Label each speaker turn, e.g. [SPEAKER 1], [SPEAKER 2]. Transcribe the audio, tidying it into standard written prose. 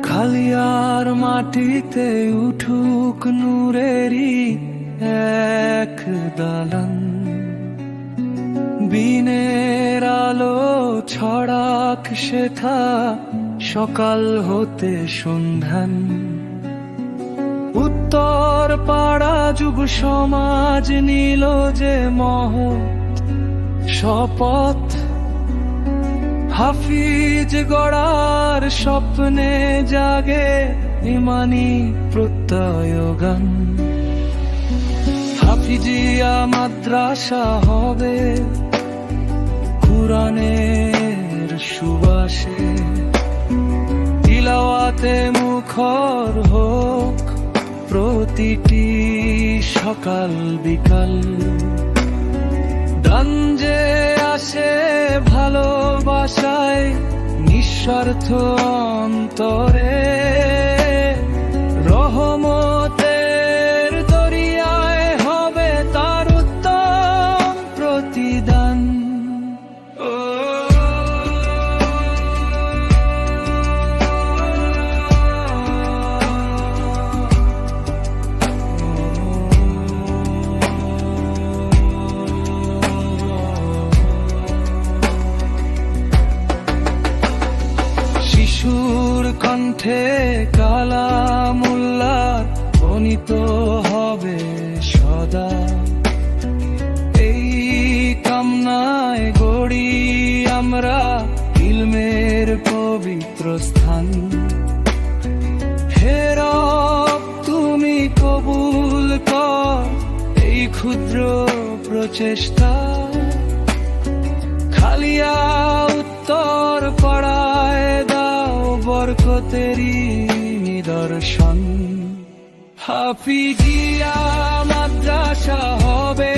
[SPEAKER 1] খালিয়ার মাটিতে উঠুক নূরেরই এক দালান, বিনের আলো ছড়াক সেথা সকাল হতে সন্ধান। উত্তর পাড়া যুব সমাজ নিল যে মহৎ শপথ, হাফিজ গড়ার স্বপ্নে জাগে ইমানি প্রত্যয়গান। হাফিজিয়া মাদ্রাসা হবে কুরআনের সুবাসে, তিলাওয়াতে মুখর হোক প্রতিটি সকাল বিকাল। দান যে আসে ভালোবাসায় নিঃস্বার্থ অন্তরে, রহমতের দরিয়ায় হবে তার উত্তম প্রতিদান। শিশুর কণ্ঠে কালামুল্লাহ ধ্বনিত হবে সদা, এই কামনায় গড়ি আমরা ইলমের পবিত্র স্থান। হে রব তুমি কবুল কর এই ক্ষুদ্র প্রচেষ্টা, খালিয়া উত্তর পাড়ায় দাও বরকতেরি নিদর্শন। হাফিজিয়া মাদ্রাসা হবে